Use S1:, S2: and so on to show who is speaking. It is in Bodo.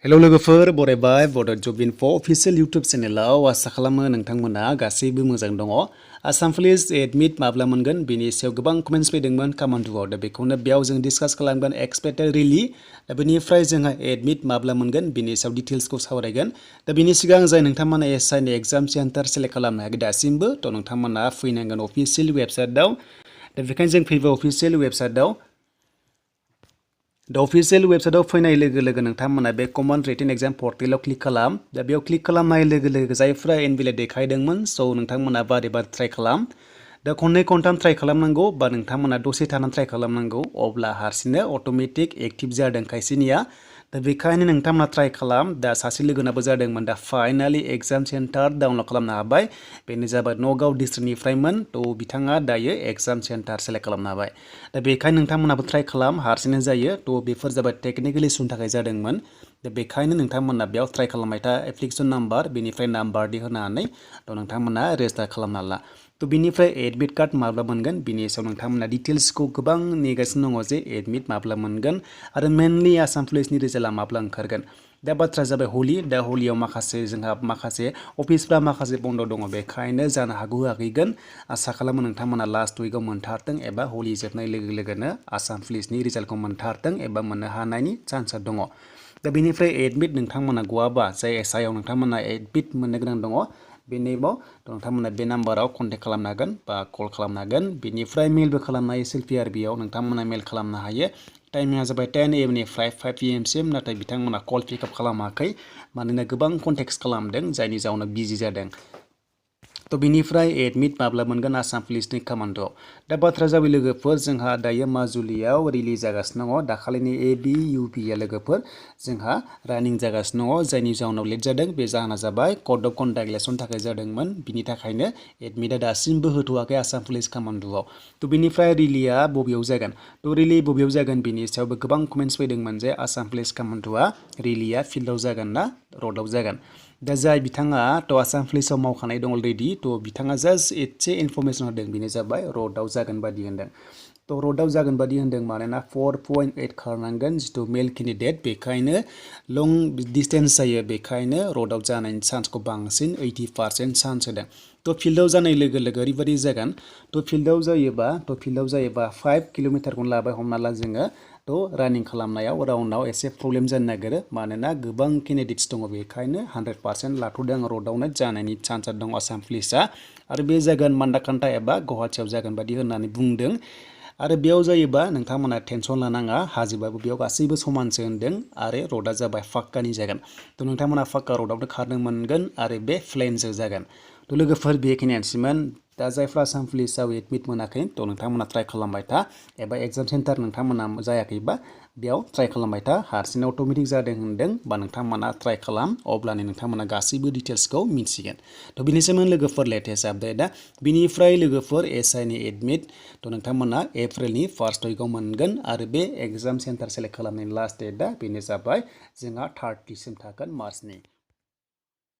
S1: हेलौ लोगोफोर बरायबाय बड' जब इनफो अफिसियेल इउटुब चेनेलाव आसा खालामो नोंथांमोना गासैबो मोजां दङ। आसाम पुलिस एडमिट माब्ला मोनगोन बेनि सायाव गोबां कमेन्ट्स फैदोंमोन कमान्ड'आव दा बेखौनो बेयाव जों डिसकास खालामगोन एक्सपेक्टेड रिलि दा बेनिफ्राय जोंहा एडमिट माब्ला मोनगोन बेनि सायाव डिटेल्सखौ सावरायगोन दा बेनि सिगां जाय नोंथांमोना एसआइनि एग्जाम सेन्टार सेलेक्ट खालामनो हायाखै दासिमबो थ' नोंथांमोना फैनांगोन अफिसियेल वेबसाइटआव दा बेखायनो जों फैबाय अफिसियेल वेबसाइटआव दा अफिसियेल वेबसाइटआव फैनाय लोगो लोगो नोंथांमोना बे कमन रिटेन एग्जाम पर्टेलाव क्लिक खालाम दा बेयाव क्लिक खालामनाय लोगो लोगो जायफ्रा इनभेलिड देखायदोंमोन स' नोंथांमोना बारे बारे ट्राइ खालाम दा खननै खनथाम ट्राइ खालामनांगौ बा नोंथांमोना दसे थानानै ट्राइ खालामनांगौ अब्ला हारसिंनो अट'मेटिक एक्टिभ जादों खायसेनिया दा बेखायनो नोंथांमोना ट्राइ खालाम दा सासे लोगोनाबो जादोंमोन दा फाइनालि एग्जाम सेन्टार डाउनलड खालामनो हाबाय बेनो जाबाय नगाव डिस्ट्रिक्टनिफ्रायमोन थ' बिथाङा दायो एग्जाम सेन्टार सेलेक्ट खालामनो हाबाय दा बेखायनो नोंथांमोनाबो ट्राइ खालाम हारसिंनो जायो थ' बेफोर जाबाय टेकनिकेल इसुनि थाखाय जादोंमोन दा बेखायनो नोंथांमोना बेयाव ट्राइ खालामबाय था एप्लिकेसन नाम्बार बेनिफ्राय नाम्बार होनानै थ' नोंथांमोना रेजिस्टार खालामना ला थ' बिनिफ्राय एडमिट कार्ड माब्ला मोनगोन बिनि सायाव नोंथांमोना डिटेल्सखौ गोबां नेगासिनो दङ जे एडमिट माब्ला मोनगोन आरो मेनलि आसाम पुलिसनि रिजाल्टआ माब्ला ओंखारगोन दा बाथ्राया जाबाय हलि दा हलियाव जोंहा माखासे अफिसफ्रा माखासे बन्द' दङ बेखायनो जानो हागौ होआखैगोन आसा खालामो नोंथांमोना लास्ट उइकआव मोनथारथों एबा हलि जोबनाय लोगो लोगोनो आसाम पुलिसनि रिजाल्टखौ मोनथारथों एबा मोननो हानायनि चान्सआ दङ दा बेनिफ्राय एडमिट नोंथांमोना गवाबा जाय एसआइआव नोंथांमोना एडमिट मोननो गोनां दङ बेनिबाव नोंथांमोना बे नाम्बाराव कन्टेक्ट खालामनो हागोन बा कल खालामनो हागोन बेनिफ्राय मेलबो खालामनो हायो सिएलपिआरबिआव नोंथांमोना मेल खालामनो हायो टाइमिंआ जाबाय 10 AM निफ्राय 5 PM सिम नाथाय बिथांमोना कल पिकआप खालामाखै मानोना गोबां कन्टेक्ट खालामदों जायनि जाउनाव बिजि जादों थ' बिनिफ्राय एडमिट माब्ला मोनगोन आसाम पुलिसनि कमान्ड'आव दा बाथ्रा जाबाय लोगोफोर जोंहा दायो माजुलियाव रिलिज जागासिनो दङ दाखालिनि ABUPआ लोगोफोर जोंहा रानिं जागासिनो दङ जायनि जाउनाव लेट जादों बे जाहोना जाबाय कड अफ कन्डाक्ट इलेक्सननि थाखाय जादोंमोन बिनि थाखायनो एडमिटआ दासिमबो होथ'वाखै आसाम पुलिस कमान्ड'आव थ' बिनिफ्राय रिलिया बबेयाव जागोन थ' रिलि बबेयाव जागोन बिनि सायावबो गोबां कमेन्ट्स फैदोंमोन जे आसाम पुलिस कमान्ड'आ रिलिया फिल्डआव जागोन ना रडआव जागोन दा जाय बिथाङा थ' आसाम पुलिसाव मावखानाय दं अलरेडि थ' बिथाङा जास्ट एसे इनफरमेसन होदों बेनो जाबाय रडआव जागोन बादि होनदों थ' रडआव जागोन बादि होनदों मानोना 4.8 खारनांगोन जिथु मेल केन्डिडेट बेखायनो लं डिस्टेन्स जायो बेखायनो रडआव जानायनि चान्सखौ बांसिन 80% चान्स होदों थ' फिल्डआव जानाय लोगो लोगो ओरैबायदि जागोन थ' फिल्डआव जायोबा 5 किल'मिटारखौनो लाबाय हमना ला जोङो थ' रानिं खालामनायाव राउन्डआव एसे प्रब्लेम जानो नागिरो मानोना गोबां केन्डिडेट्स दङ बेखायनो 100% लाथ'दों रडआवनो जानायनि चान्सआ दं आसाम पुलिसआ आरो बे जागोन मान्दाकान्ता एबा गुवाहाटियाव जागोन बादि होननानै बुंदों आरो बेयाव जायोबा नोंथांमोना टेनसन लानाङा हाजोबाबो बेयाव गासैबो समानसो होनदों आरो रडआ जाबाय फाक्कानि जागोन थ' नोंथांमोना फाक्का रडआवनो खारनो मोनगोन आरो बे प्लेनजों जागोन थ' लोगोफोर बेखिनियानोसैमोन दा जायफ्रा आसाम पुलिसाव एडमिट मोनाखै थ' नोंथांमोना ट्राइ खालामबाय था एबा एग्जाम सेन्टार नोंथांमोना जायाखैबा बेयाव ट्राइ खालामबाय था हारसिंनो अट'मेटिक जादों होनदों बा नोंथांमोना ट्राइ खालाम अब्लानो नोंथांमोना गासैबो डिटेल्सखौ मिन्थिगोन थ' बिनि सोमोन्दै लोगोफोर लेटेस्ट आपडेटआ बिनिफ्राय लोगोफोर एसआइनि एडमिट थ' नोंथांमोना एप्रिलनि फार्स्ट उइकआव मोनगोन आरो बे एग्जाम सेन्टार सेलेक्ट खालामनायनि लास्ट डेटआ बेनो जाबाय जोंहा 30 सिम थागोन मार्चनि